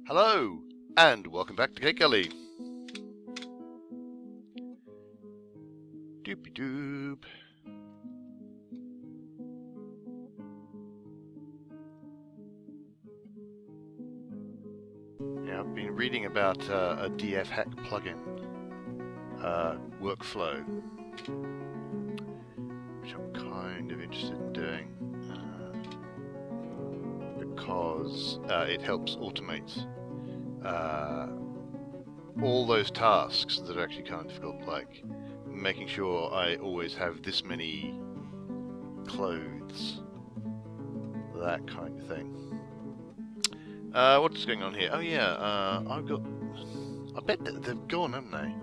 Hello, and welcome back to Gategully. Doopy doop. Yeah, I've been reading about a DF hack plugin workflow, which I'm kind of interested in doing because it helps automate all those tasks that are actually kind of difficult, like making sure I always have this many clothes, that kind of thing. What's going on here? Oh yeah, I bet that they've gone, haven't they?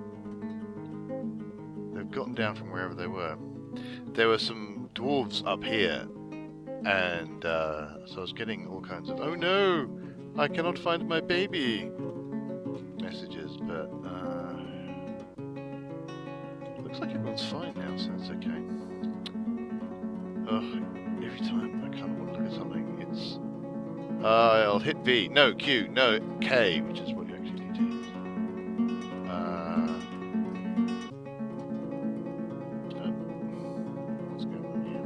They've gotten down from wherever they were. There were some dwarves up here, and so I was getting all kinds of, oh no, I cannot find my baby messages, but looks like everyone's fine now, so it's okay. Ugh, every time I kind of want to look at something, it's I'll hit V, no, Q, no, K, which is what you actually need to use. What's going on here?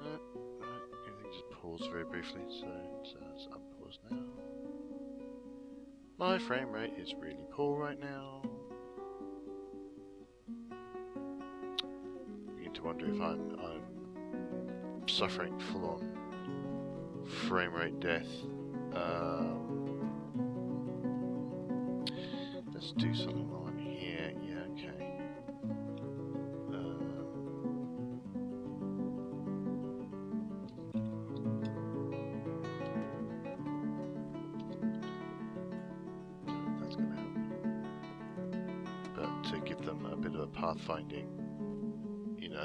Right, everything just paused very briefly, so it's unpaused now. My frame rate is really poor right now. To wonder if I'm suffering full-on frame rate death. Let's do something while I'm here. Yeah, okay. That's going to help. But to give them a bit of a pathfinding,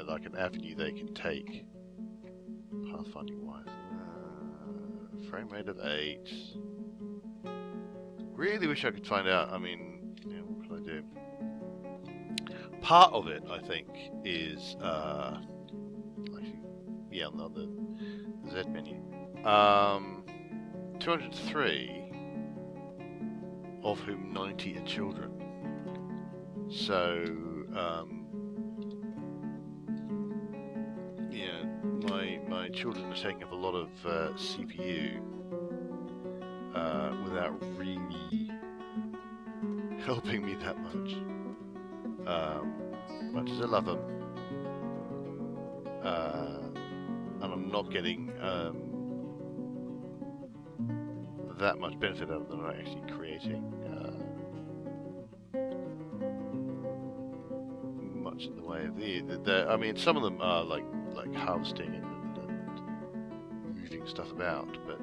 like an avenue they can take, pathfinding wise. Frame rate of 8. Really wish I could find out. I mean, what can I do? Part of it, I think, is actually, yeah, on the Z menu. 203, of whom 90 are children. So. My children are taking up a lot of CPU without really helping me that much. Much as I love them, and I'm not getting that much benefit out of them. I'm actually creating much in the way of the. I mean, some of them are like harvesting and moving stuff about, but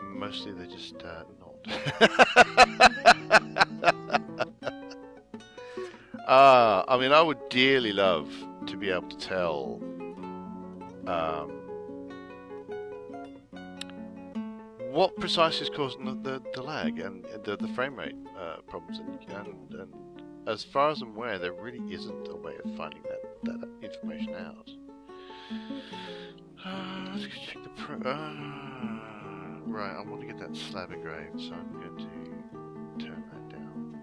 mostly they're just not. I mean, I would dearly love to be able to tell what precisely is causing the lag and the frame rate problems, and as far as I'm aware, there really isn't a way of finding that information out. Let's check the right, I want to get that slab engraved, so I'm going to turn that down.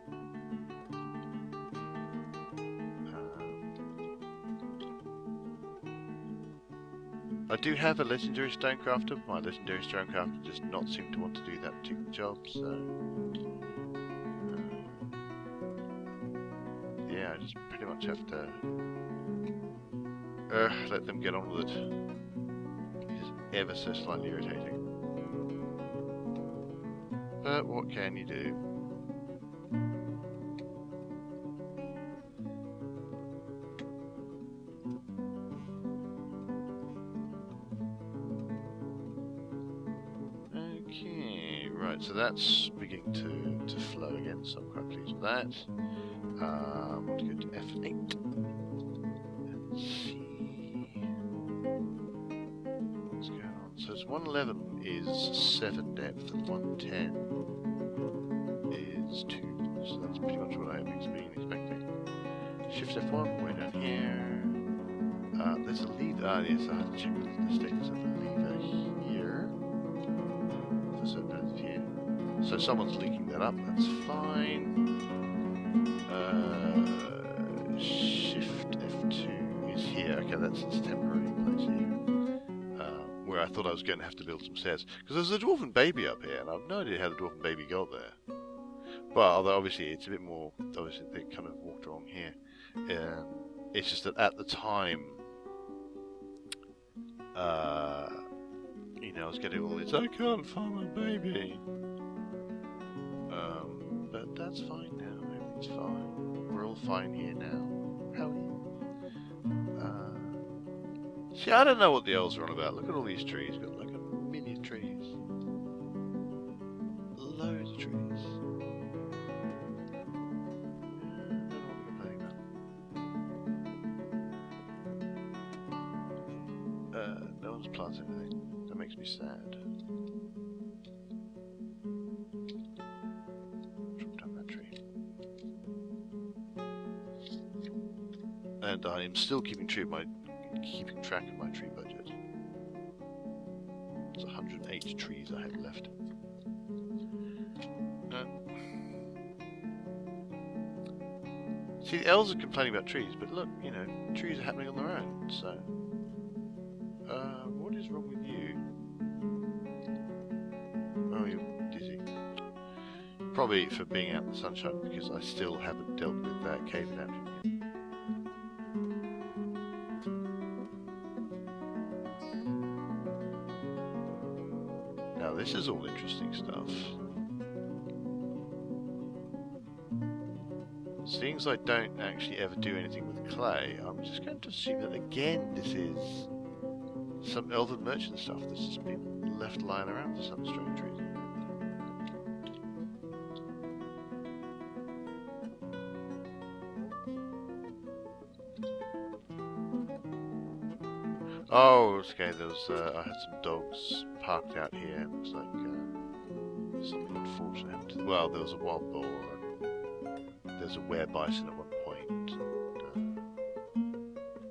I do have a legendary stonecrafter, but my legendary stonecrafter does not seem to want to do that particular job, so yeah, I just pretty much have to let them get on with it. It is ever so slightly irritating. But what can you do? Okay, right, so that's beginning to flow again, so I'm quite pleased with that. I want to go to F8. Let's see what's going on. So it's 111 is 7 depth and 110 is 2. So that's pretty much what I have been expecting. Shift F1 way down here. There's a lever. Ah, yes, I have to check the status of the lever here. For certain here. So someone's leaking that up. That's fine. Shift F2 is here. Okay, that's its temporary place here. Where I thought I was going to have to build some stairs. Because there's a dwarven baby up here, and I've no idea how the dwarven baby got there. Well, although obviously it's a bit more. Obviously they kind of walked wrong here. It's just that at the time, you know, I was getting all this. I can't find my baby. But that's fine now. Everything's fine. We're all fine here now. How are you? See, I don't know what the elves are on about. Look at all these trees. Got like a million trees. Loads of trees. No one's planted anything. That makes me sad. Drop down that tree. And I am still keeping track of my tree budget. It's 108 trees I have left. See, the elves are complaining about trees, but look, you know, trees are happening on their own, so... what is wrong with you? Oh, you're dizzy. Probably for being out in the sunshine, because I still haven't dealt with that cave adaptation yet. Now, this is all interesting stuff. Seeing as I don't actually ever do anything with clay, I'm just going to assume that again this is some elven merchant stuff that's just been left lying around for some strange reason. Oh, okay, there was, I had some dogs parked out here, and it looks like something unfortunate happened. Well, there was a wild boar, and there's a were-bison at one point.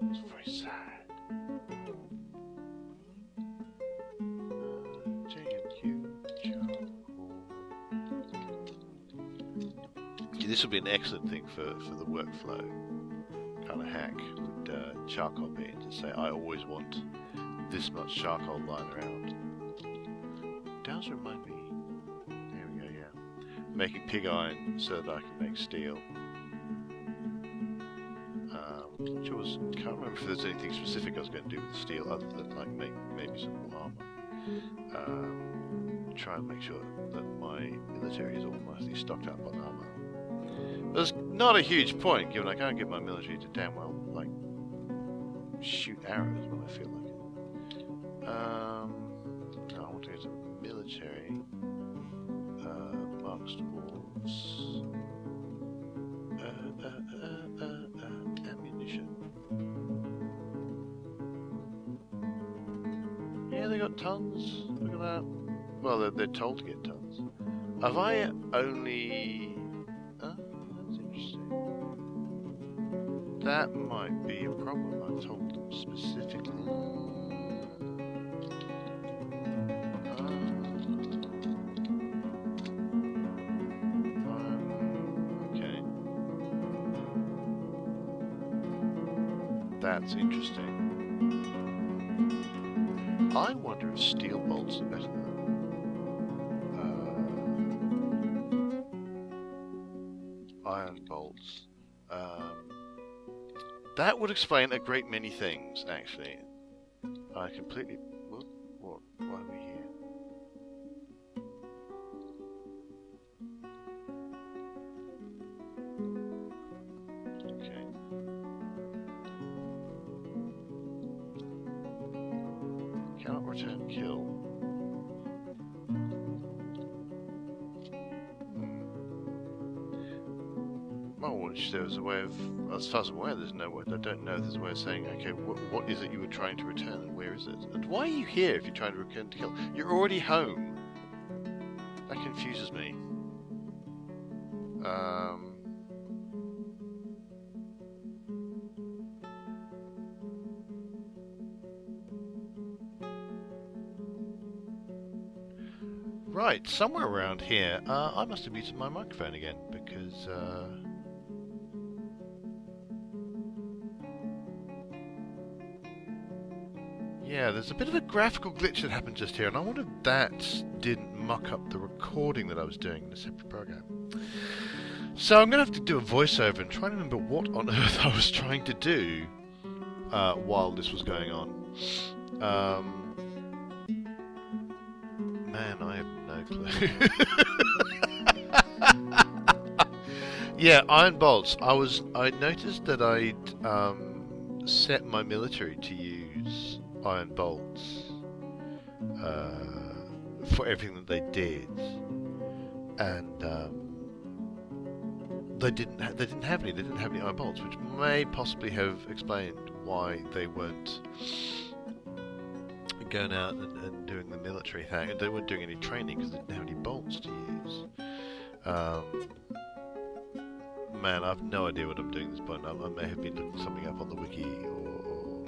It was very sad. This would be an excellent thing for the workflow kind of hack with charcoal being to say I always want this much charcoal lying around. Does remind me. There we go. Yeah, making pig iron so that I can make steel. Which I can't remember if there's anything specific I was going to do with steel other than like make maybe some more armor. Try and make sure that my military is all nicely stocked up on armor. There's not a huge point, given I can't get my military to damn well, like, shoot arrows when I feel like it. No, I want to go to military, amongst wolves, ammunition. Yeah, they got tons, look at that. Well, they're told to get tons. Have I only... That might be a problem. I told them specifically. Okay. That's interesting. I wonder if steel bolts are better than iron bolts. That would explain a great many things, actually. I completely... What? Why are we here? Okay. Cannot return kill. Oh, there was a way of, as far as I'm aware, there's no way, I don't know if there's a way of saying, okay, what is it you were trying to return and where is it? And why are you here if you're trying to return to kill? You're already home. That confuses me. Right, somewhere around here. I must have muted my microphone again because. Yeah, there's a bit of a graphical glitch that happened just here, and I wonder if that didn't muck up the recording that I was doing in a separate program. So I'm going to have to do a voiceover and try and remember what on earth I was trying to do while this was going on. Man, I have no clue. Yeah, iron bolts. I noticed that I'd set my military to use iron bolts for everything that they did, and they didn't have any. They didn't have any iron bolts, which may possibly have explained why they weren't going out and doing the military thing, and they weren't doing any training because they didn't have any bolts to use. Man, I've no idea what I'm doing at this point. I may have been looking something up on the wiki or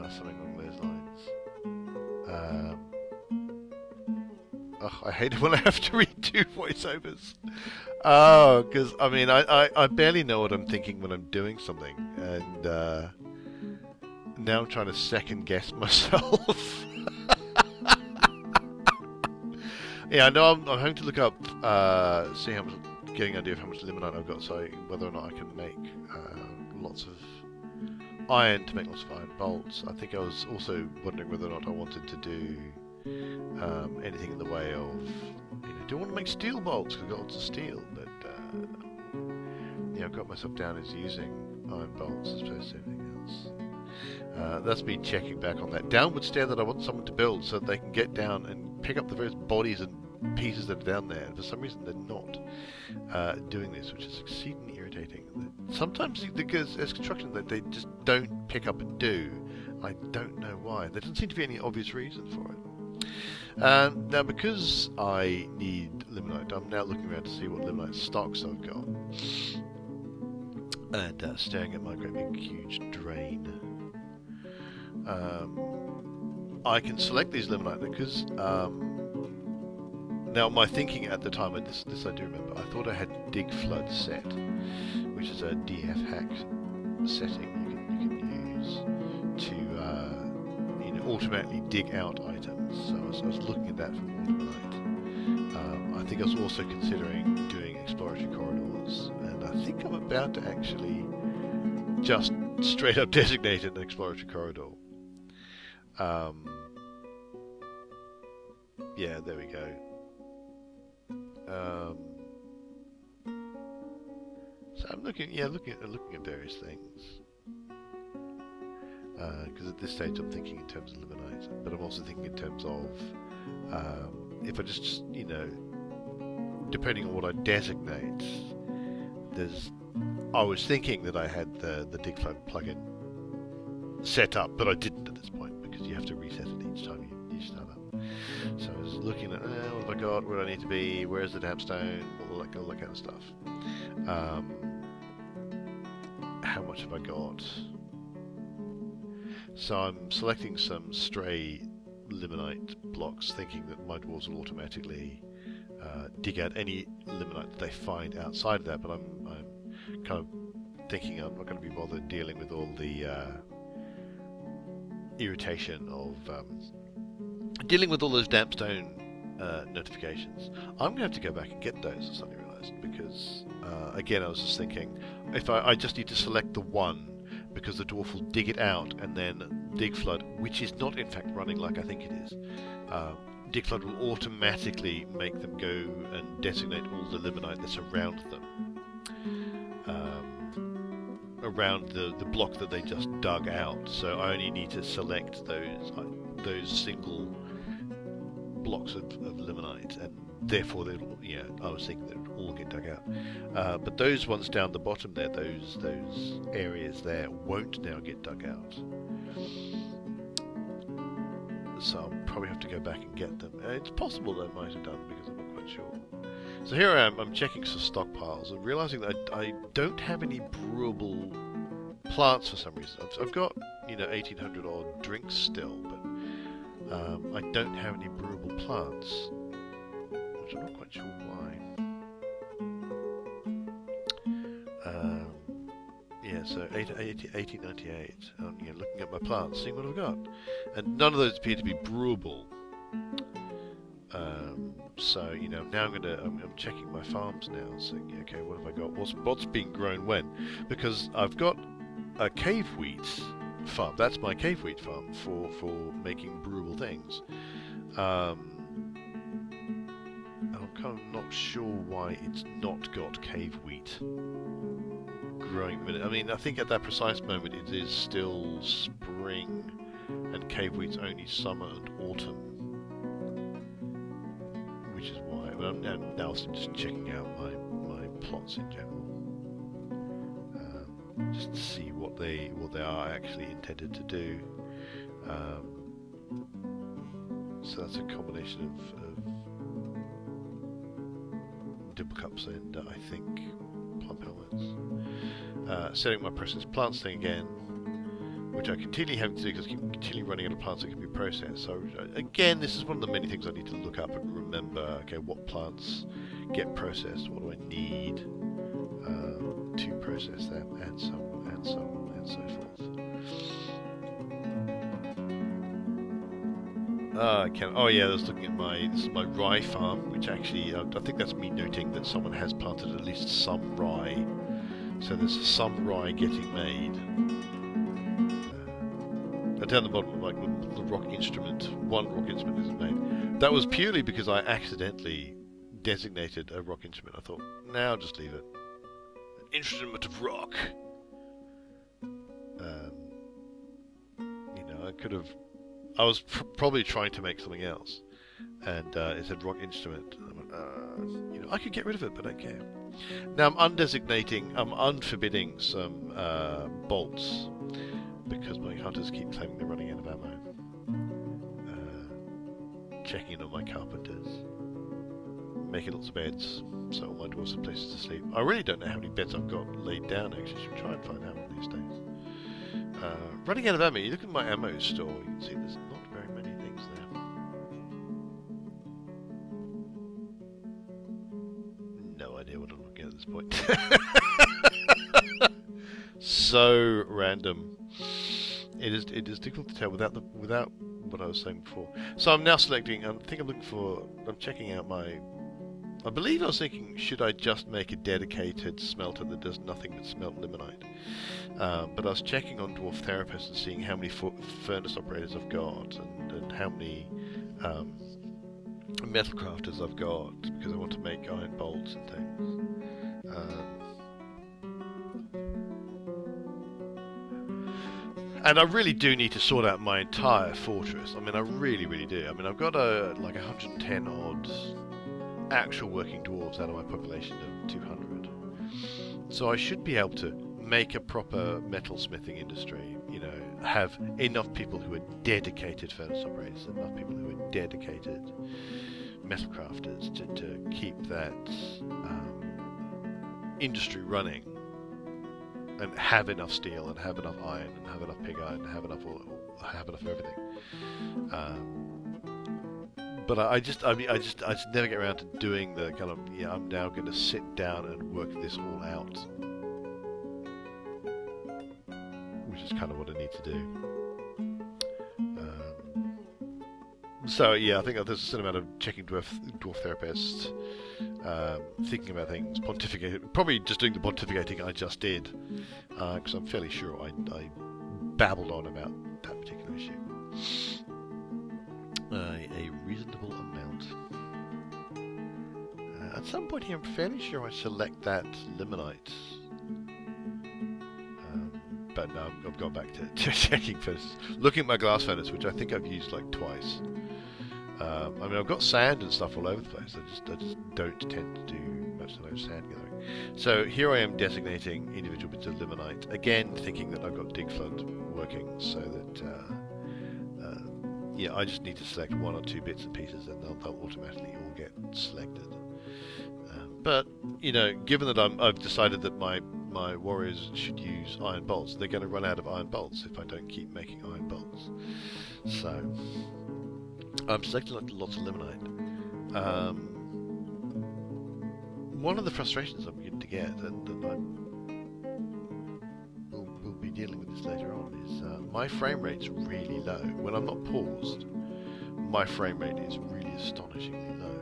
something along those lines. I hate it when I have to redo voiceovers. Oh, because I mean, I barely know what I'm thinking when I'm doing something, and now I'm trying to second guess myself. Yeah, I know I'm having to look up, see how much, getting an idea of how much limonite I've got, so whether or not I can make lots of iron to make lots of iron bolts. I think I was also wondering whether or not I wanted to do anything in the way of, do I want to make steel bolts? Because I've got lots of steel, but yeah, I've got myself down as using iron bolts as opposed to anything else. That's me checking back on that downward stair that I want someone to build so that they can get down and pick up the various bodies and pieces that are down there. And for some reason they're not doing this, which is exceedingly irritating. Sometimes because as construction that they just don't pick up and do. I don't know why. There doesn't seem to be any obvious reason for it. Now, because I need limonite, I'm now looking around to see what limonite stocks I've got, and staring at my great big huge drain. I can select these limonite because now my thinking at the time, and this I do remember, I thought I had dig flood set, which is a DF hack setting you can use to automatically dig out items. So I was looking at that for more limonite. I think I was also considering doing exploratory corridors, and I think I'm about to actually just straight up designate an exploratory corridor. Yeah, there we go. So I'm looking at various things. Because at this stage I'm thinking in terms of limonite, but I'm also thinking in terms of if I just depending on what I designate, I was thinking that I had the dig flood plugin set up, but I didn't at this point because you have to reset it each time you start up. So I was looking at what have I got, where do I need to be, where's the dampstone, all that kind of stuff. How much have I got? So I'm selecting some stray limonite blocks, thinking that my dwarves will automatically dig out any limonite that they find outside of that, but I'm kind of thinking I'm not going to be bothered dealing with all the irritation of dealing with all those dampstone notifications. I'm going to have to go back and get those, I suddenly realised, because again I was just thinking, if I just need to select the one, because the dwarf will dig it out and then dig flood, which is not in fact running like I think it is. Dig flood will automatically make them go and designate all the limonite that's around them, around the block that they just dug out. So I only need to select those single blocks of limonite, and therefore I was thinking that it would all get dug out. But those ones down the bottom there, those areas there, won't now get dug out. So I'll probably have to go back and get them. It's possible that I might have done because I'm not quite sure. So here I am, I'm checking some stockpiles and realising that I don't have any brewable plants for some reason. I've got 1800 odd drinks still, but I don't have any brewable plants, which I'm not quite sure why. Yeah, so 1898. Looking at my plants, seeing what I've got, and none of those appear to be brewable. So now I'm checking my farms now, saying, okay, what have I got? What's being grown when? Because I've got a cave wheat farm. That's my cave wheat farm for making brewable things. I'm kind of not sure why it's not got cave wheat growing. I mean, I think at that precise moment it is still spring, and cave wheat's only summer and autumn, which is why. But I'm now also just checking out my plots in general, just to see what they are actually intended to do. So that's a combination of dimple cups and I think plump helmets. Setting my processed plants thing again, which I continually have to do because I keep continually running out of plants that can be processed. So again, this is one of the many things I need to look up and remember. Okay, what plants get processed? What do I need to process them, and so on and so on and so forth. Oh yeah, I was looking at this is my rye farm, which actually I think that's me noting that someone has planted at least some rye. So there's some rye getting made. Down the bottom, like the rock instrument, one rock instrument isn't made. That was purely because I accidentally designated a rock instrument. I thought, now just leave it. An instrument of rock. I could have. I was probably trying to make something else, and it said rock instrument. I went, I could get rid of it, but I don't care. Now I'm unforbidding some bolts, because my hunters keep claiming they're running out of ammo. Checking in on my carpenters. Making lots of beds, so all my dwarves have places to sleep. I really don't know how many beds I've got laid down, actually. Should try and find out one of these days. Running out of ammo. You look at my ammo store, you can see there's not very many things there. No idea what I'm looking at this point. So random. It is difficult to tell without what I was saying before. So I'm now selecting. I'm checking out my. I believe I was thinking, should I just make a dedicated smelter that does nothing but smelt limonite? But I was checking on Dwarf Therapist and seeing how many furnace operators I've got and how many metal crafters I've got, because I want to make iron bolts and things. And I really do need to sort out my entire fortress. I mean, I really, really do. I mean, I've got like 110 odd actual working dwarves out of my population of 200. So I should be able to make a proper metalsmithing industry, have enough people who are dedicated furnace operators, enough people who are dedicated metal crafters to keep that industry running, and have enough steel and have enough iron and have enough pig iron and have enough oil, have enough of everything. But I just never get around to doing the kind of, I'm now going to sit down and work this all out, which is kind of what I need to do. So yeah, I think there's a certain amount of checking Dwarf Therapist, thinking about things, pontificating, probably just doing the pontificating I just did, because I'm fairly sure I babbled on about that particular issue. A reasonable amount. At some point here, I'm fairly sure I select that limonite. But no, I've gone back to checking first. Looking at my glass furnace, which I think I've used like twice. I mean, I've got sand and stuff all over the place. I just don't tend to do much of those sand gathering. So here I am designating individual bits of limonite. Again, thinking that I've got dig flood working, so that I just need to select one or two bits and pieces, and they'll automatically all get selected. But given that I've decided that my warriors should use iron bolts, they're going to run out of iron bolts if I don't keep making iron bolts. So I'm selecting lots of limonite. One of the frustrations I'm beginning to get, and we'll be dealing with this later on, is my frame rate's really low. When I'm not paused, my frame rate is really astonishingly low.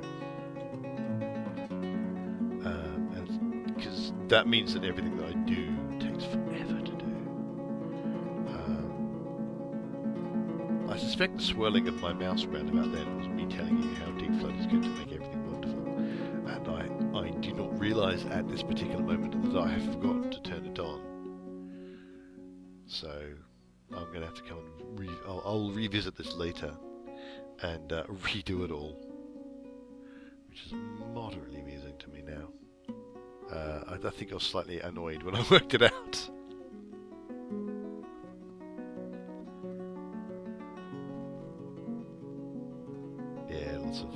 Because that means that everything that I do takes forever to do. I suspect the swirling of my mouse around about then was me telling you how Deep Flood is going to make everything wonderful. And I do not realise at this particular moment that I have forgotten to turn it on. So I'm going to have to come and I'll revisit this later and redo it all, which is moderately amusing to me now. I think I was slightly annoyed when I worked it out. Yeah, lots of...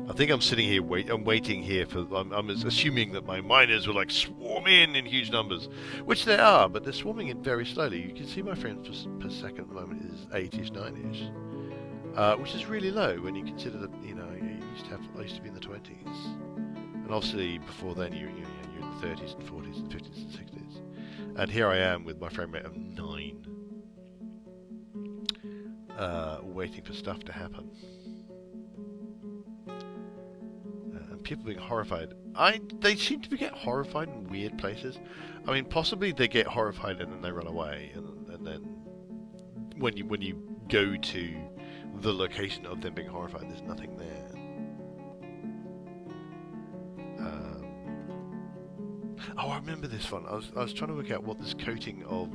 I think I'm sitting here I'm waiting here for... I'm assuming that my miners will like swarm in huge numbers, which they are, but they're swarming in very slowly. You can see my frames per second at the moment is 8-ish, 9-ish, which is really low when you consider that, you know, I used to be in the 20s, and obviously before then you're in the 30s and 40s and 50s and 60s, and here I am with my frame rate of 9, waiting for stuff to happen. People being horrified. They seem to get horrified in weird places. I mean, possibly they get horrified and then they run away, and then when you go to the location of them being horrified, there's nothing there. Oh, I remember this one. I was trying to work out what this coating of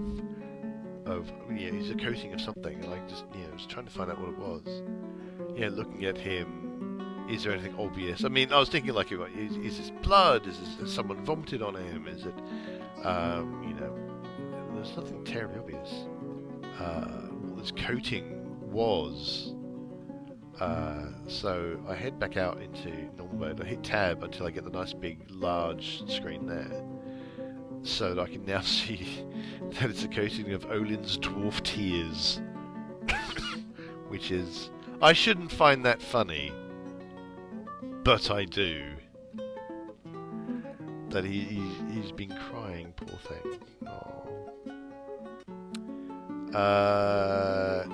it's a coating of something, and I just was trying to find out what it was. Yeah, looking at him. Is there anything obvious? I mean, I was thinking like, is this blood? Has someone vomited on him? Is it, there's nothing terribly obvious. What this coating was. So I head back out into normal mode. I hit tab until I get the nice big large screen there, so that I can now see that it's a coating of Olin's Dwarf Tears, which is... I shouldn't find that funny. But I do. That he's been crying, poor thing.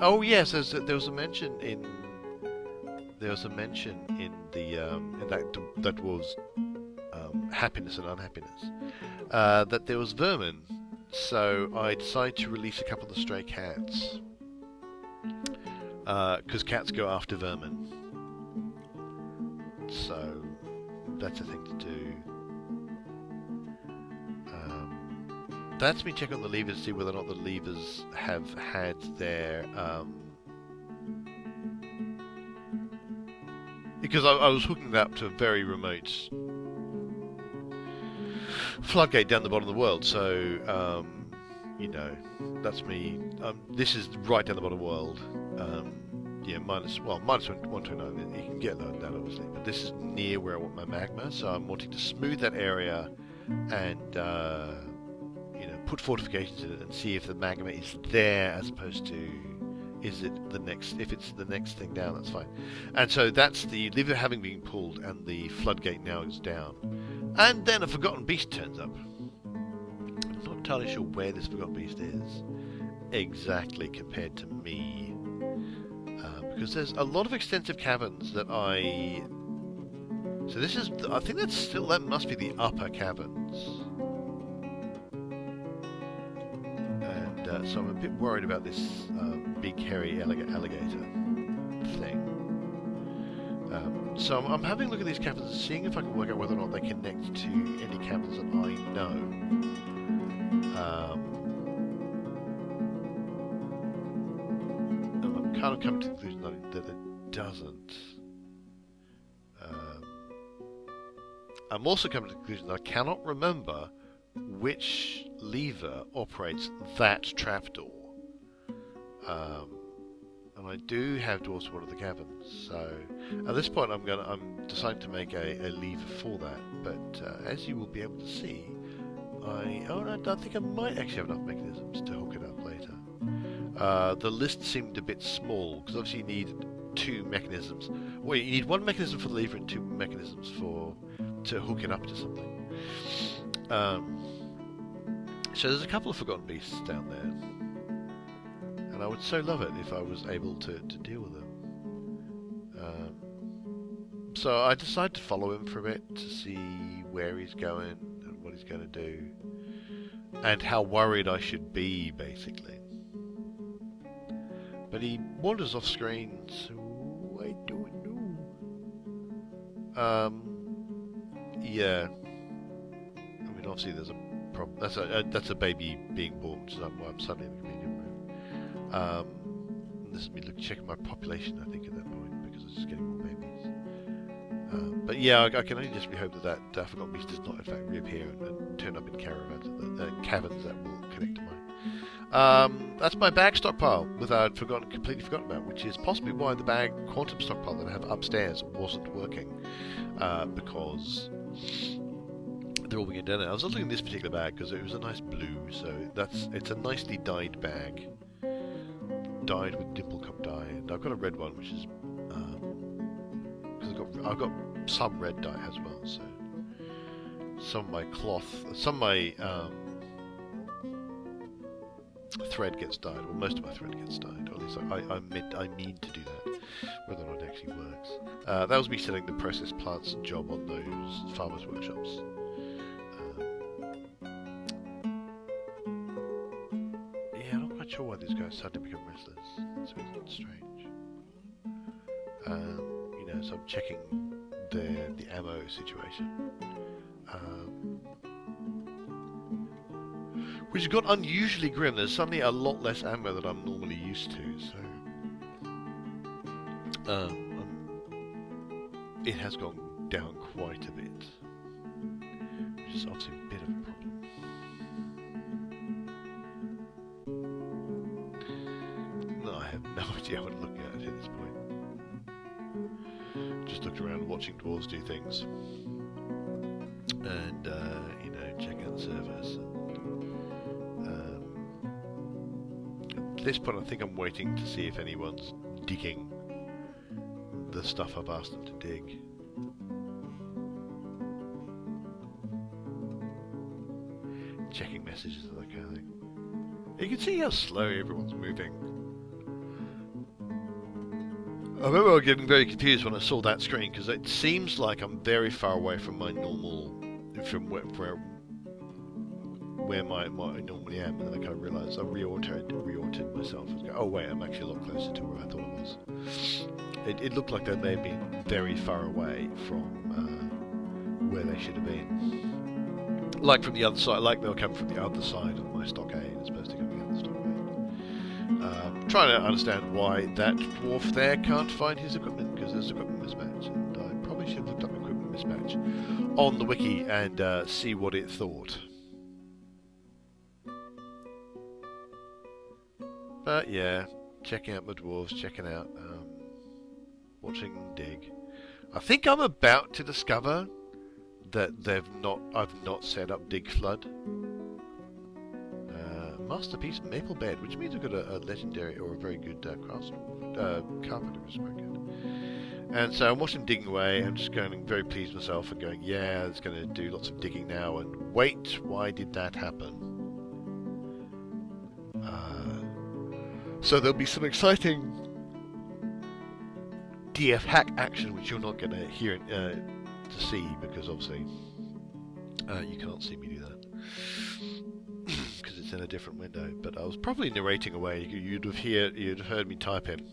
Oh yes, there was a mention in the that was happiness and unhappiness. That there was vermin, so I decided to release a couple of the stray cats, because cats go after vermin. So that's a thing to do. That's me check on the levers to see whether or not the levers have had their... because I was hooking that up to a very remote floodgate down the bottom of the world, so that's me. This is right down the bottom of the world. Yeah, minus 129. You can get lower than that, obviously, but this is near where I want my magma, so I'm wanting to smooth that area and put fortifications in it and see if the magma is there, as opposed to if it's the next thing down. That's fine. And so that's the lever having been pulled, and the floodgate now is down. And then a forgotten beast turns up. I'm not entirely sure where this forgotten beast is exactly compared to me. Because there's a lot of extensive caverns that So this is... I think that must be the upper caverns. And so I'm a bit worried about this big hairy alligator thing. So I'm having a look at these caverns and seeing if I can work out whether or not they connect to any caverns that I know. Kind of coming to the conclusion that it doesn't. I'm also coming to the conclusion that I cannot remember which lever operates that trapdoor. And I do have dwarfs in one of the caverns, so at this point I'm deciding to make a lever for that. But as you will be able to see, I think I might actually have enough mechanisms to hook it up later. The list seemed a bit small, because obviously you need 2 mechanisms. Well, you need 1 mechanism for the lever and 2 mechanisms to hook it up to something. So there's a couple of forgotten beasts down there, and I would so love it if I was able to deal with them. So I decided to follow him for a bit to see where he's going and what he's going to do, and how worried I should be, basically. But he wanders off screen, so I don't know. Yeah. I mean, obviously there's a problem. That's a baby being born, which is why I'm suddenly in the comedian room. This is me checking my population, I think, at that point, because I was just getting more babies. But yeah, I can only just hope that forgotten beast does not, in fact, reappear and turn up in caverns that will connect to mine. That's my bag stockpile, without completely forgotten about, which is possibly why the bag quantum stockpile that I have upstairs wasn't working, because they're all being done. I was looking at this particular bag because it was a nice blue, so it's a nicely dyed bag, dyed with dimple cup dye, and I've got a red one, which is because I've got some red dye as well. So some of my thread gets dyed, or most of my thread gets dyed, or at least I mean to do that. Whether or not it actually works. That was me selling the processed plants job on those farmers' workshops. Yeah, I'm not quite sure why these guys suddenly become restless. It's really strange. You know, so I'm checking the ammo situation. Which has got unusually grim. There's suddenly a lot less ammo than I'm normally used to, so it has gone down quite a bit, which is obviously a bit of a problem. No, I have no idea what I'm looking at this point. Just looked around watching dwarves do things, and you know, check out the servers. At this point, I think I'm waiting to see if anyone's digging the stuff I've asked them to dig. Checking messages and that kind of thing. You can see how slow everyone's moving. I remember I was getting very confused when I saw that screen, because it seems like I'm very far away from my normal, from where I normally am, and then I kind of realised I reoriented myself and go, oh wait, I'm actually a lot closer to where I thought I was. It looked like they may have been very far away from where they should have been. Like from the other side, like they were coming from the other side of my stockade as opposed to coming out of the stockade. Trying to understand why that dwarf there can't find his equipment, because there's equipment mismatch, and I probably should have looked up equipment mismatch on the wiki and see what it thought. But yeah, checking out my dwarves, checking out, watching them dig. I think I'm about to discover that I've not set up dig flood. Masterpiece maple bed, which means I've got a legendary or a very good carpenter, which is very good. And so I'm watching digging away. I'm just going very pleased with myself and going, yeah, it's going to do lots of digging now. And wait, why did that happen? So there'll be some exciting DF hack action, which you're not going to hear to see, because obviously you can't see me do that because it's in a different window. But I was probably narrating away. You'd have heard me type in,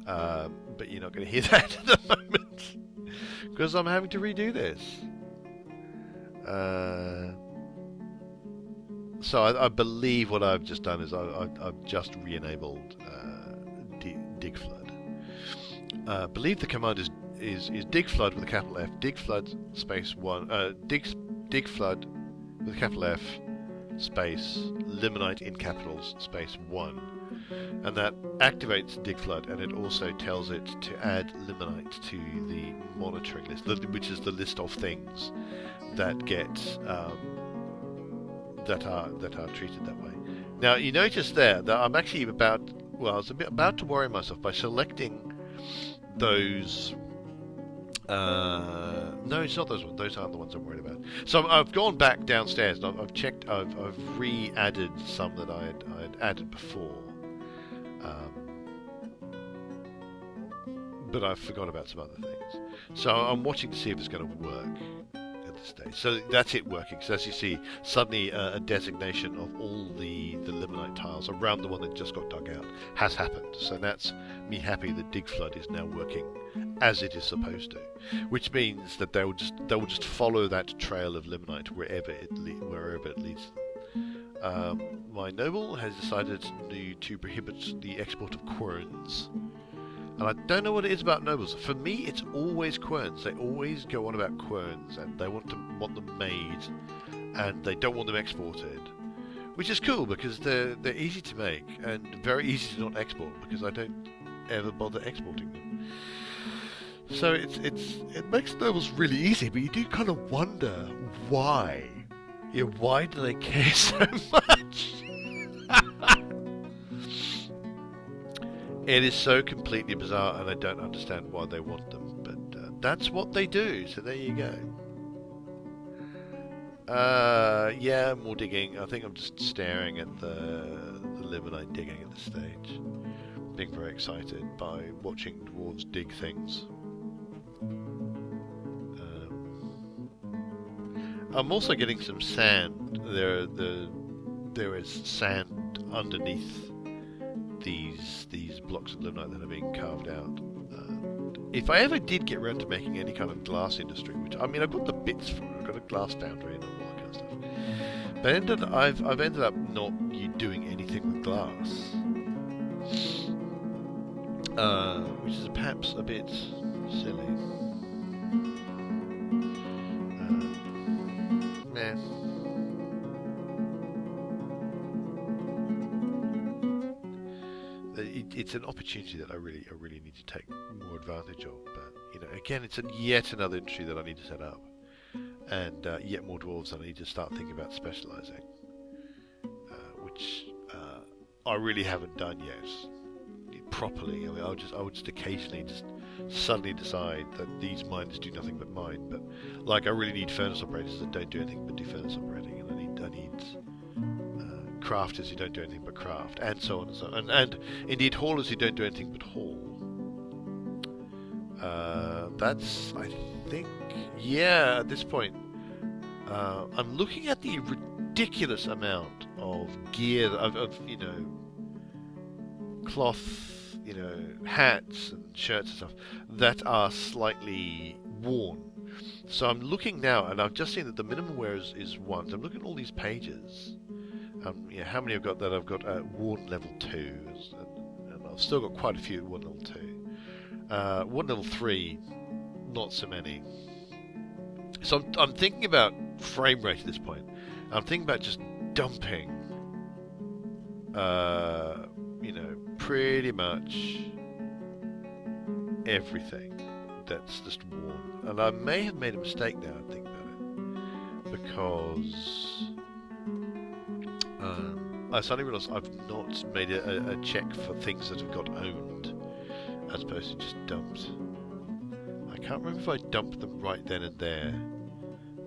but you're not going to hear that at the moment because I'm having to redo this. So I believe what I've just done is I've just re-enabled dig flood. I believe the command is dig flood with a capital F, dig flood space 1, dig flood with a capital F space limonite in capitals space 1, and that activates dig flood, and it also tells it to add limonite to the monitoring list, which is the list of things that get that are treated that way. Now you notice there that I'm actually I was about to worry myself by selecting those. No, it's not those ones. Those aren't the ones I'm worried about. So I've gone back downstairs and I've checked. I've re-added some that I had added before, but I forgot about some other things. So I'm watching to see if it's going to work at this stage. So that's it working. So as you see, suddenly a designation of all the limonite tiles around the one that just got dug out has happened. So that's me happy that Dig Flood is now working as it is supposed to, which means that they will just follow that trail of limonite wherever it leads them. My noble has decided to prohibit the export of querns. And I don't know what it is about nobles. For me, it's always querns. They always go on about querns, and they want them made, and they don't want them exported, which is cool because they're easy to make and very easy to not export because I don't ever bother exporting them. So it makes nobles really easy, but you do kind of wonder why. Yeah, why do they care so much? It is so completely bizarre, and I don't understand why they want them, but that's what they do, so there you go. Yeah, more digging. I think I'm just staring at the limonite digging at this stage. Being very excited by watching dwarves dig things. I'm also getting some sand. There is sand underneath these blocks of limonite that are being carved out. If I ever did get around to making any kind of glass industry, which I mean I've got the bits for it, I've got a glass foundry and all that kind of stuff, but I've ended up not doing anything with glass, which is perhaps a bit silly. Nah. It's an opportunity that I really need to take more advantage of. But again, it's yet another industry that I need to set up, and yet more dwarves that I need to start thinking about specialising, which I really haven't done yet properly. I mean, I would just occasionally just suddenly decide that these miners do nothing but mine, but like I really need furnace operators that don't do anything but do furnace operating, and I need crafters who don't do anything but craft, and so on and so on, and indeed haulers who don't do anything but haul. That's, I think, yeah, at this point, I'm looking at the ridiculous amount of gear, of cloth, hats and shirts and stuff that are slightly worn. So I'm looking now, and I've just seen that the minimum wear is 1. So I'm looking at all these pages. How many I've got that I've got at worn level 2, and I've still got quite a few at worn level 2. Worn level 3, not so many. So I'm thinking about frame rate at this point. I'm thinking about just dumping, pretty much everything that's just worn. And I may have made a mistake now, I think about it, because I suddenly realised I've not made a check for things that have got owned, as opposed to just dumped. I can't remember if I dumped them right then and there,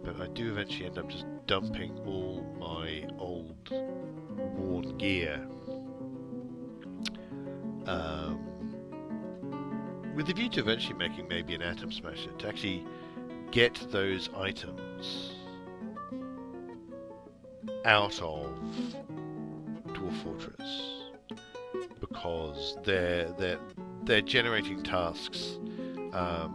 but I do eventually end up just dumping all my old worn gear. With the view to eventually making maybe an atom smasher, to actually get those items out of Dwarf Fortress, because they're generating tasks. I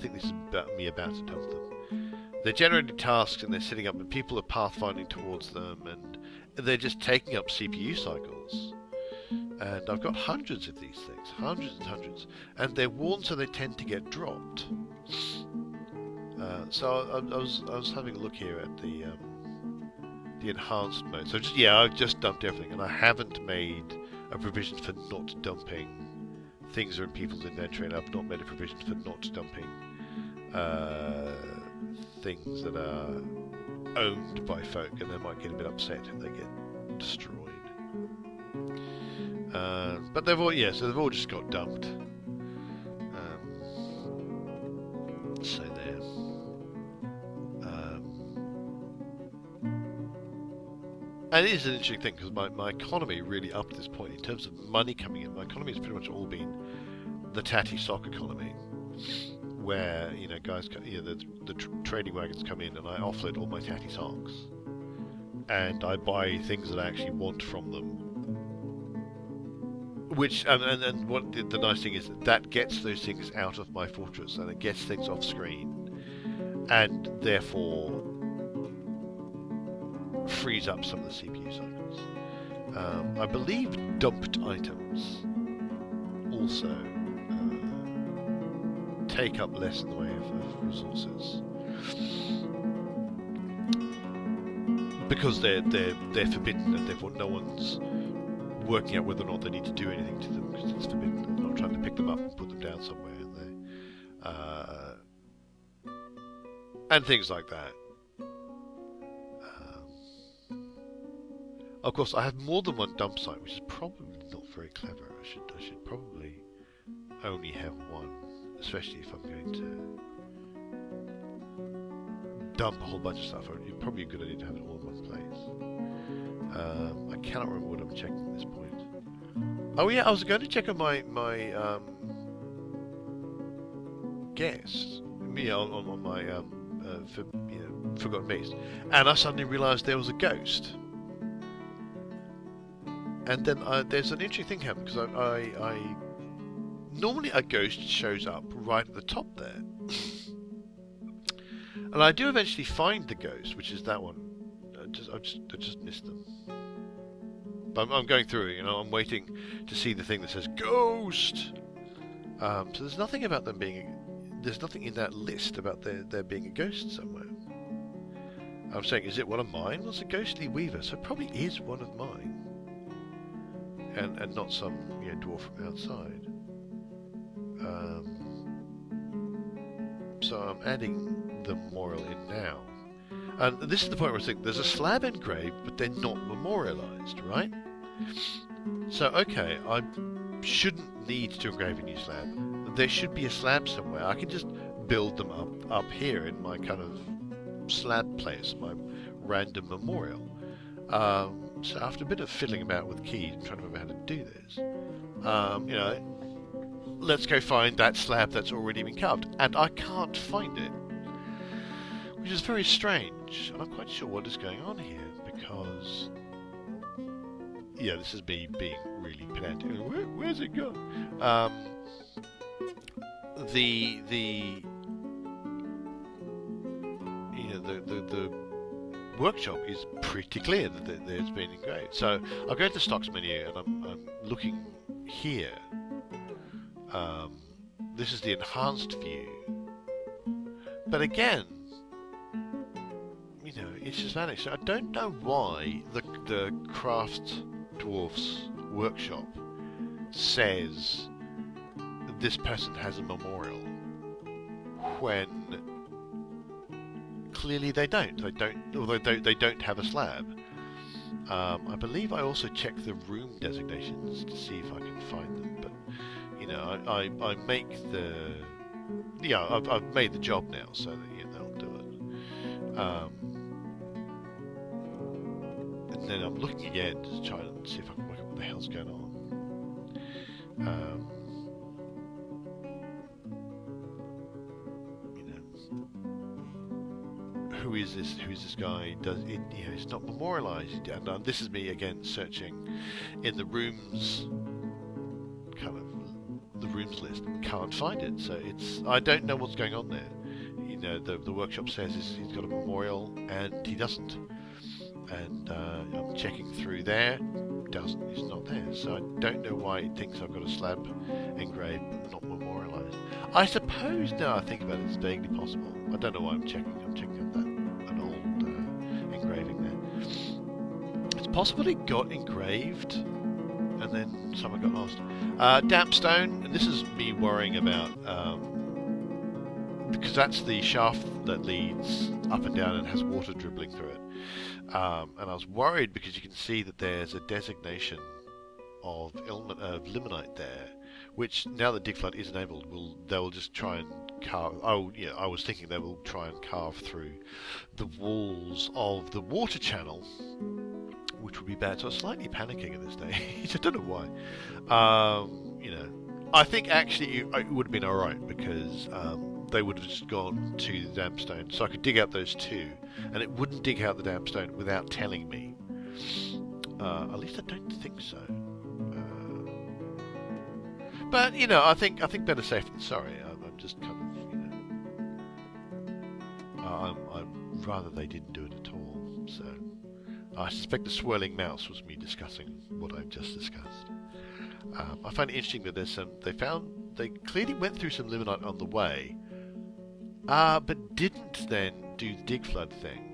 think this is about to dump them. They're generating tasks and they're setting up, and people are pathfinding towards them, and they're just taking up CPU cycles. And I've got hundreds of these things, hundreds and hundreds, and they're worn, so they tend to get dropped. So I was having a look here at the enhanced mode. So I've just dumped everything, and I haven't made a provision for not dumping things that are in people's inventory, and I've not made a provision for not dumping things that are owned by folk, and they might get a bit upset if they get destroyed. But they've all, yeah, so they've all just got dumped. So there. And it is an interesting thing because my economy really up to this point in terms of money coming in. My economy has pretty much all been the tatty sock economy, where guys, the trading wagons come in and I offload all my tatty socks, and I buy things that I actually want from them. Which and what the nice thing is that gets those things out of my fortress and it gets things off screen, and therefore frees up some of the CPU cycles. I believe dumped items also take up less in the way of resources because they're forbidden, and therefore no one's working out whether or not they need to do anything to them because it's forbidden. I'm not trying to pick them up and put them down somewhere, and things like that. Of course, I have more than one dump site, which is probably not very clever. I should probably only have one, especially if I'm going to dump a whole bunch of stuff. It's probably a good idea to have it all in one place. I cannot remember what I'm checking at this point. Oh yeah, I was going to check on my guest, on my Forgotten Beast, and I suddenly realised there was a ghost. And then there's an interesting thing happened because I normally a ghost shows up right at the top there, and I do eventually find the ghost, which is that one. I just missed them. But I'm going through it. I'm waiting to see the thing that says ghost. So there's nothing about them being. There's nothing in that list about there being a ghost somewhere. I'm saying, is it one of mine? Well, it's a ghostly weaver, so it probably is one of mine. And not some dwarf from outside. So I'm adding the memorial in now. And this is the point where I think there's a slab engraved, but they're not memorialized, right? So, okay, I shouldn't need to engrave a new slab. There should be a slab somewhere. I can just build them up here in my kind of slab place, my random memorial. So after a bit of fiddling about with keys and trying to remember how to do this, let's go find that slab that's already been carved. And I can't find it, which is very strange. I'm not quite sure what is going on here, because this is me being really pedantic. Where's it gone? The workshop is pretty clear that it's been engraved. So I'll go to the stocks menu and I'm looking here. This is the enhanced view, but again, it's just vanished. So I don't know why the Craft Dwarfs workshop says this person has a memorial when clearly they don't. Although they don't have a slab. I believe I also checked the room designations to see if I can find them. But I make the I've made the job now, so that they'll do it. And then I'm looking again to try and see if I can work out what the hell's going on. Who is this guy? Does it? It's not memorialized. And this is me again searching in the rooms, the rooms list. Can't find it. So I don't know what's going on there. The workshop says he's got a memorial, and he doesn't. And I'm checking through there. It's not there. So I don't know why it thinks I've got a slab engraved but not memorialized. I suppose now I think about it, it's vaguely possible. I don't know why I'm checking. I'm checking up an old engraving there. It's possible it got engraved and then someone got lost. Damp stone, and this is me worrying about because that's the shaft that leads up and down and has water dribbling through it. And I was worried because you can see that there's a designation of limonite there, which now that dig flood is enabled, they'll just try and carve. Oh yeah, I was thinking they will try and carve through the walls of the water channel, which would be bad. So I'm slightly panicking at this stage. I don't know why. I think actually it would have been alright because they would have just gone to the damp stone, so I could dig out those two, and it wouldn't dig out the damp stone without telling me. At least I don't think so. But I think better safe than sorry. I'm just kind of I'm rather they didn't do it at all. So I suspect the swirling mouse was me discussing what I've just discussed. I find it interesting that they clearly went through some limonite on the way, but didn't then do the dig flood thing.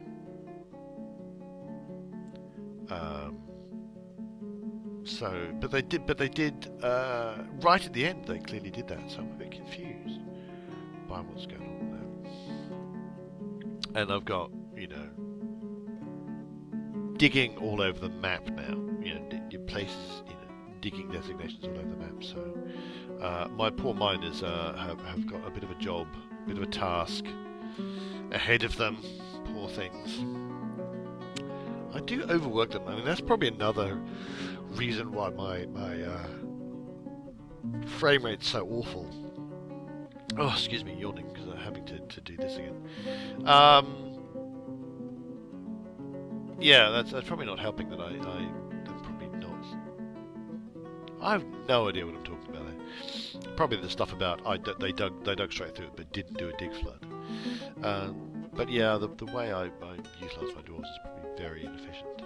But they did right at the end. They clearly did that. So I'm a bit confused by what's going on there. And I've got digging all over the map now. Places, digging designations all over the map. So my poor miners have got a bit of a job, a bit of a task ahead of them. Poor things. I do overwork them. I mean, that's probably another reason why my frame rate's so awful. Oh, excuse me, yawning because I'm having to do this again. Yeah, that's probably not helping. That I'm probably not. I have no idea what I'm talking about there. Probably the stuff about they dug straight through it, but didn't do a dig flood. But yeah, the way I utilise my dwarves is probably very inefficient.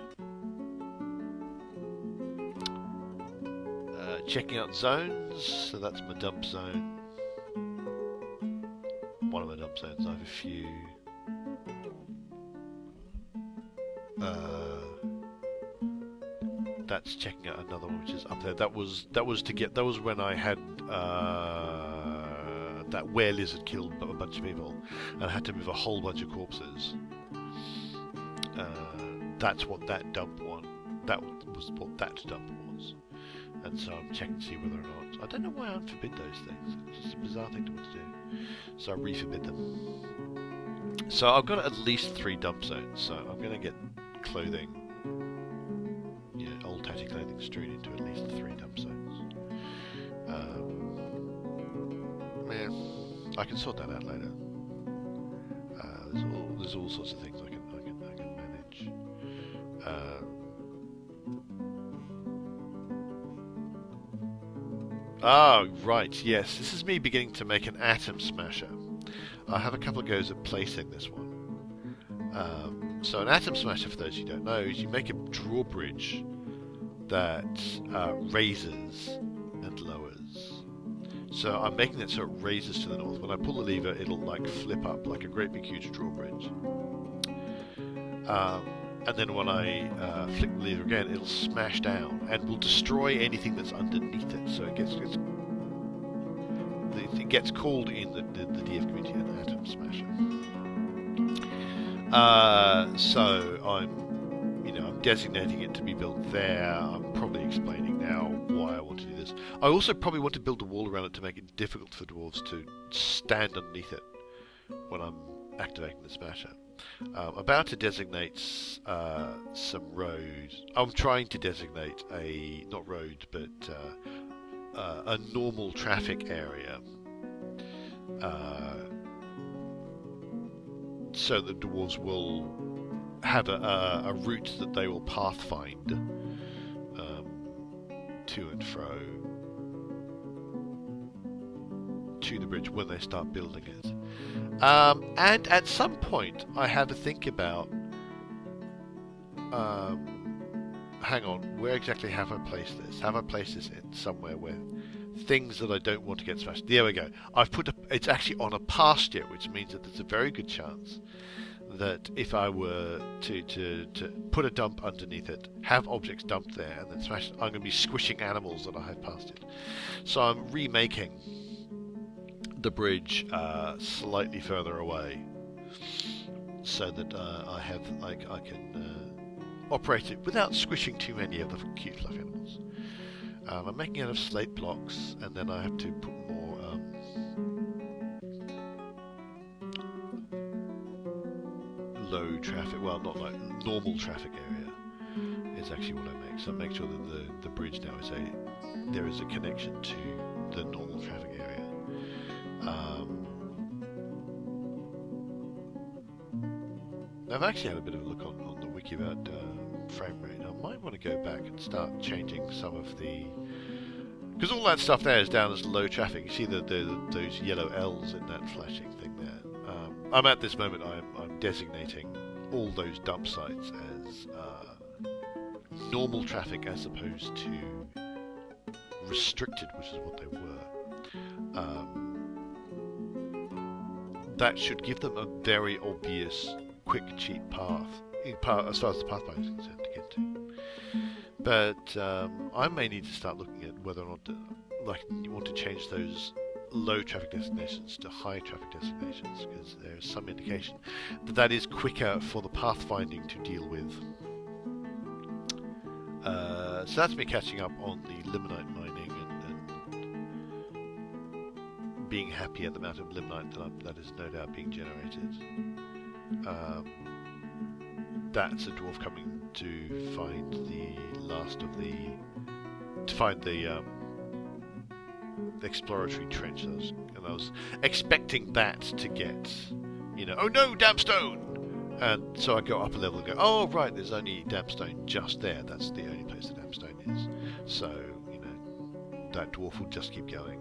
Checking out zones, so that's my dump zone. One of my dump zones, I have a few. That's checking out another one which is up there. That was when I had that were lizard killed a bunch of people, and I had to move a whole bunch of corpses. That's what that dump one. That was what that dump was. And so I'm checking to see whether or not. I don't know why I unforbid those things. It's just a bizarre thing to want to do. So I reforbid them. So I've got at least 3 dump zones. So I'm going to get clothing, old tatty clothing strewn into at least 3 dump zones. I can sort that out later. There's all sorts of things I can manage. Right, yes. This is me beginning to make an atom smasher. I have a couple of goes at placing this one. So an atom smasher, for those who don't know, is you make a drawbridge that raises and lowers. So I'm making it so it raises to the north. When I pull the lever, it'll flip up like a great big huge drawbridge. And then when I flick the lever again, it'll smash down and will destroy anything that's underneath it. So it gets called in the DF community an atom smasher. So I'm designating it to be built there. I'm probably explaining now why I want to do this. I also probably want to build a wall around it to make it difficult for dwarves to stand underneath it when I'm activating the smasher. I'm about to designate some roads. I'm trying to designate not road, but a normal traffic area, so the dwarves will have a route that they will pathfind to and fro to the bridge when they start building it. And at some point, I have to think about, hang on, where exactly have I placed this? Have I placed this in somewhere where things that I don't want to get smashed? There we go. It's actually on a pasture, which means that there's a very good chance that if I were to put a dump underneath it, have objects dumped there, and then smash it, I'm going to be squishing animals that I have pastured. So I'm remaking the bridge slightly further away, so that I can operate it without squishing too many of the cute fluffy animals. I'm making out of slate blocks, and then I have to put more low traffic, well, not like normal traffic area is actually what I make. So I make sure that the bridge now there is a connection to the normal traffic area. I've actually had a bit of a look on the wiki about frame rate. I might want to go back and start changing some of the, because all that stuff there is down as low traffic. You see those yellow L's in that flashing thing there. I'm at this moment I'm designating all those dump sites as normal traffic as opposed to restricted, which is what they were. That should give them a very obvious, quick, cheap path, as far as the pathfinder is concerned, to get to. But I may need to start looking at whether or not you want to change those low traffic designations to high traffic designations, because there's some indication that that is quicker for the pathfinding to deal with. So that's me catching up on the limonite mining and being happy at the amount of limonite that is no doubt being generated. That's a dwarf coming to find the last of the exploratory trench. And I was expecting that to get, oh no, damp stone! And so I go up a level and go, oh right, there's only damp stone just there. That's the only place the damp stone is. So, that dwarf will just keep going.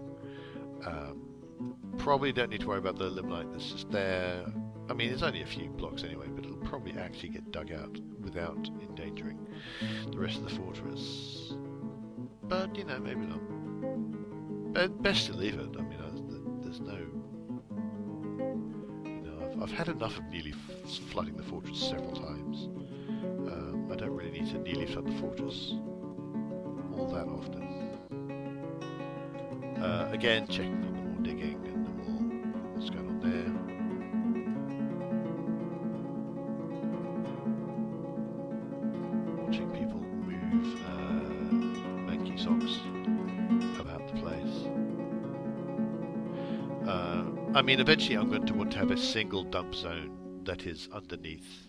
Probably don't need to worry about the limonite that's just there. I mean, it's only a few blocks anyway, but it'll probably actually get dug out without endangering the rest of the fortress. But, maybe not. But best to leave it. I mean, there's no... I've had enough of nearly flooding the fortress several times. I don't really need to nearly flood the fortress all that often. Again, checking on the more digging and the more what's going on there. Watching people move manky socks about the place. I mean, eventually I'm going to want to have a single dump zone that is underneath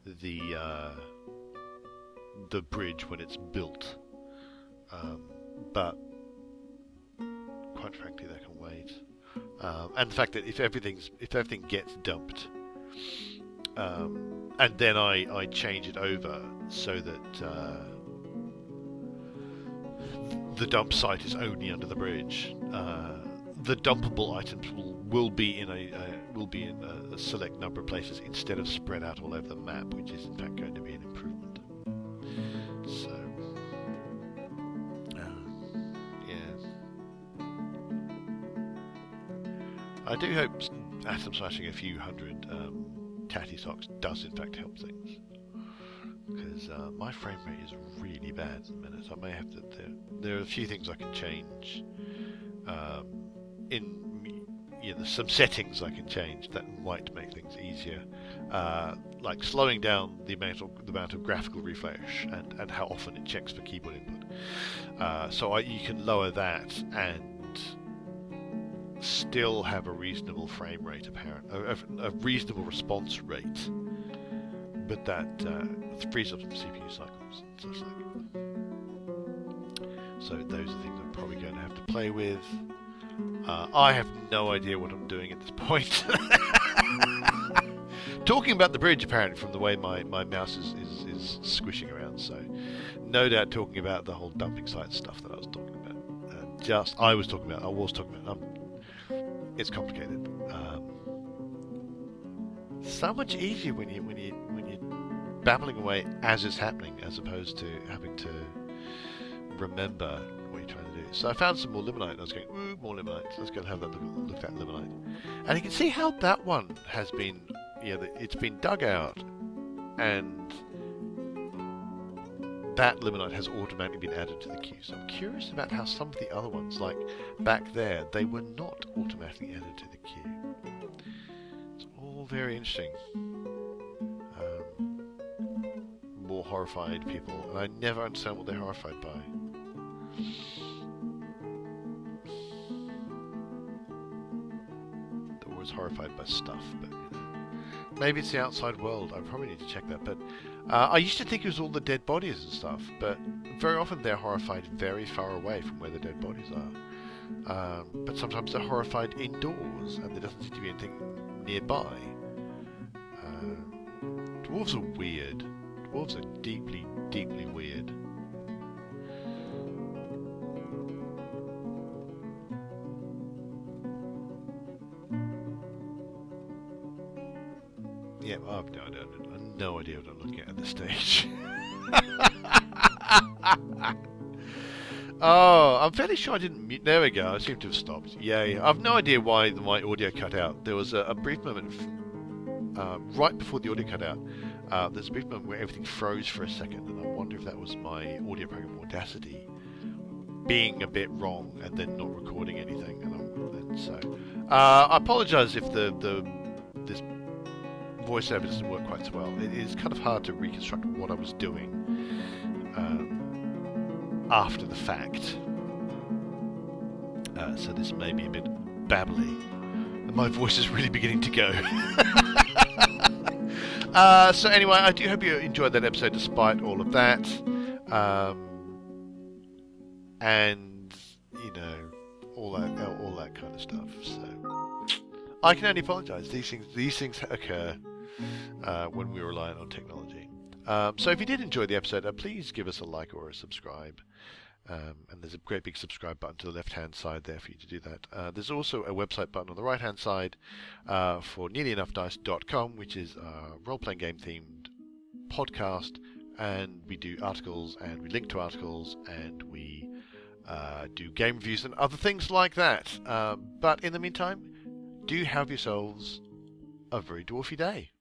the bridge when it's built. But quite frankly, that can wait. And the fact that if everything gets dumped, and then I change it over so that the dump site is only under the bridge, the dumpable items will be in a select number of places instead of spread out all over the map, which is in fact going to be an improvement. So, yeah. I do hope atom smashing a few hundred tatty socks does in fact help things, because my frame rate is really bad at the minute. I may have to. There are a few things I can change. There's some settings I can change that might make things easier, like slowing down the amount of graphical refresh and how often it checks for keyboard input. So you can lower that and still have a reasonable frame rate, a reasonable response rate, but that frees up some CPU cycles and such like. So those are things I'm probably going to have to play with. I have no idea what I'm doing at this point. Talking about the bridge, apparently, from the way my mouse is squishing around, so no doubt talking about the whole dumping site stuff that I was talking about. I was talking about. It's complicated. So much easier when you're babbling away as it's happening, as opposed to having to remember what you're trying to do. So I found some more limonite. I was going, ooh, more limonite. So let's go and have that look at limonite. And you can see how that one has been, it's been dug out, and that limonite has automatically been added to the queue. So I'm curious about how some of the other ones, like back there, they were not automatically added to the queue. It's all very interesting. More horrified people, and I never understand what they're horrified by. horrified by stuff, but maybe it's the outside world. I probably need to check that. But I used to think it was all the dead bodies and stuff, but very often they're horrified very far away from where the dead bodies are. But sometimes they're horrified indoors, and there doesn't seem to be anything nearby. Dwarves are weird. Dwarves are deeply, deeply weird. Yeah, I've no idea what I'm looking at this stage. Oh, I'm fairly sure I didn't mute. There we go. I seem to have stopped. Yay. I've no idea why my audio cut out. There was a brief moment right before the audio cut out. There's a brief moment where everything froze for a second, and I wonder if that was my audio program Audacity being a bit wrong and then not recording anything. And so I apologise if this voiceover doesn't work quite so well. It is kind of hard to reconstruct what I was doing after the fact. So this may be a bit babbly. And my voice is really beginning to go. So anyway, I do hope you enjoyed that episode despite all of that. And, all that kind of stuff. So I can only apologise. These things occur when we're reliant on technology. So if you did enjoy the episode, please give us a like or a subscribe. And there's a great big subscribe button to the left-hand side there for you to do that. There's also a website button on the right-hand side for nearlyenoughdice.com, which is a role-playing game-themed podcast. And we do articles, and we link to articles, and we do game reviews and other things like that. But in the meantime, do have yourselves a very dwarfy day.